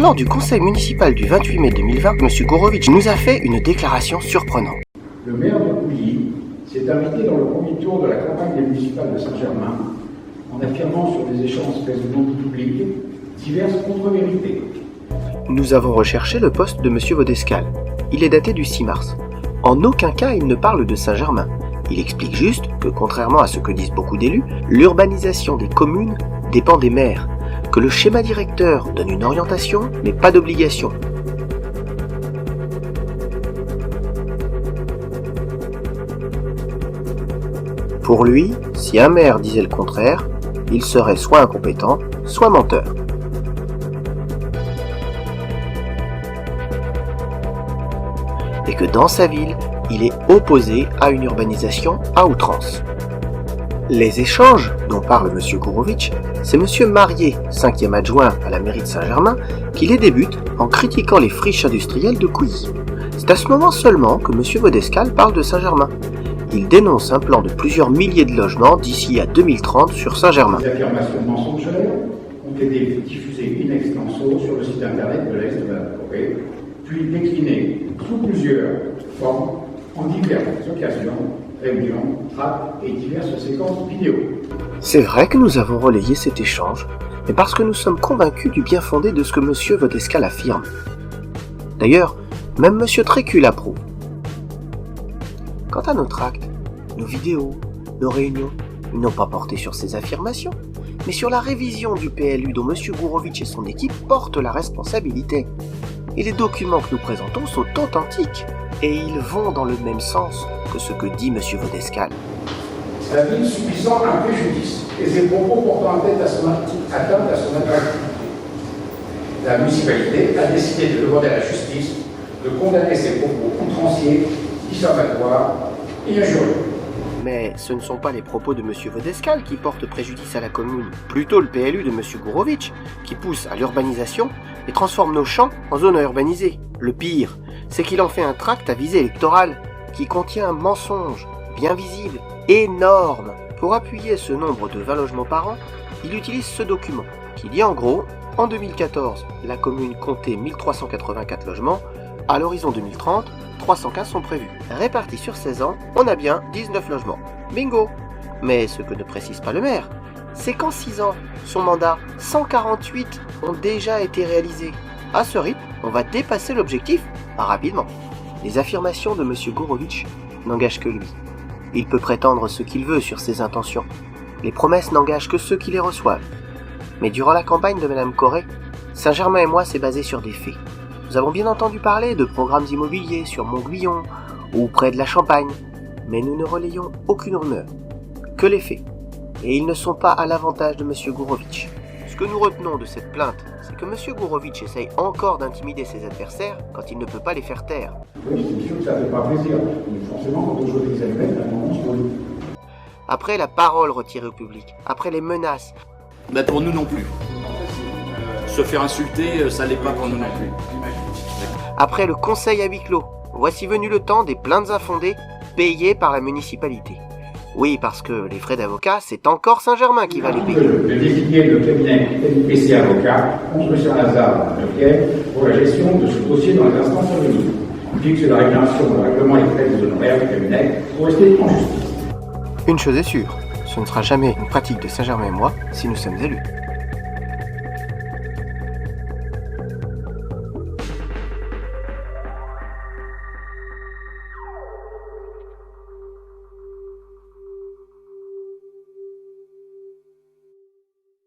lors du conseil municipal du 28 mai 2020, M. Gourovitch nous a fait une déclaration surprenante. Le maire de Pouilly s'est invité dans le premier tour de la campagne des municipales de Saint-Germain en affirmant sur des échanges faits au nom du public diverses contre-vérités. Nous avons recherché le poste de M. Vaudescal. Il est daté du 6 mars. En aucun cas il ne parle de Saint-Germain. Il explique juste que, contrairement à ce que disent beaucoup d'élus, l'urbanisation des communes dépend des maires, que le schéma directeur donne une orientation mais pas d'obligation. Pour lui, si un maire disait le contraire, il serait soit incompétent, soit menteur. Et que dans sa ville, il est opposé à une urbanisation à outrance. Les échanges dont parle M. Gourovitch, c'est M. Marié, 5e adjoint à la mairie de Saint-Germain, qui les débute en critiquant les friches industrielles de Couilly. C'est à ce moment seulement que M. Vaudescal parle de Saint-Germain. Il dénonce un plan de plusieurs milliers de logements d'ici à 2030 sur Saint-Germain. Les affirmations mensongères ont été diffusées in extenso sur le site internet de l'ex de Mme Corée, puis déclinées sous plusieurs formes en diverses occasions, réunions, tracts et diverses séquences vidéo. C'est vrai que nous avons relayé cet échange, mais parce que nous sommes convaincus du bien fondé de ce que M. Vaudescal affirme. D'ailleurs, même M. Trécu l'approuve. Quant à nos tracts, nos vidéos, nos réunions, ils n'ont pas porté sur ces affirmations, mais sur la révision du PLU dont M. Gourovitch et son équipe portent la responsabilité. Et les documents que nous présentons sont authentiques, et ils vont dans le même sens que ce que dit M. Vaudescal. La ville subissant un préjudice et ses propos portant atteinte à son attractivité. La municipalité a décidé de demander à la justice de condamner ces propos outranciers, diffamatoires et injurieux. Mais ce ne sont pas les propos de M. Vaudescal qui portent préjudice à la commune, plutôt le PLU de M. Gourovitch, qui pousse à l'urbanisation et transforme nos champs en zones à urbaniser. Le pire, c'est qu'il en fait un tract à visée électorale, qui contient un mensonge, bien visible, énorme. Pour appuyer ce nombre de 20 logements par an, il utilise ce document, qui dit en gros, en 2014, la commune comptait 1384 logements, à l'horizon 2030, 315 sont prévus. Répartis sur 16 ans, on a bien 19 logements. Bingo! Mais ce que ne précise pas le maire, c'est qu'en 6 ans, son mandat, 148 ont déjà été réalisés. À ce rythme, on va dépasser l'objectif rapidement. Les affirmations de M. Gourovitch n'engagent que lui. Il peut prétendre ce qu'il veut sur ses intentions. Les promesses n'engagent que ceux qui les reçoivent. Mais durant la campagne de Mme Corée, Saint-Germain et moi s'est basé sur des faits. Nous avons bien entendu parler de programmes immobiliers sur Montguillon ou près de la Champagne, mais nous ne relayons aucune rumeur, que les faits. Et ils ne sont pas à l'avantage de M. Gourovitch. Ce que nous retenons de cette plainte, c'est que M. Gourovitch essaye encore d'intimider ses adversaires quand il ne peut pas les faire taire. Oui, c'est sûr que ça ne fait pas plaisir. Mais forcément, quand on joue avec les allumettes, à un moment, on se brûle. Après la parole retirée au public, après les menaces... Ben pour nous non plus. Se faire insulter, ça l'est pas pour nous non plus. Après le conseil à huis clos, voici venu le temps des plaintes infondées payées par la municipalité. Oui, parce que les frais d'avocat, c'est encore Saint-Germain qui va les payer. De désigner le cabinet PC Avocat contre M. Lazare de Pierre pour la gestion de ce dossier dans les instances à venir. Fixe la rémunération de règlement et frais des honoraires du cabinet pour rester en justice. Une chose est sûre, ce ne sera jamais une pratique de Saint-Germain et moi si nous sommes élus.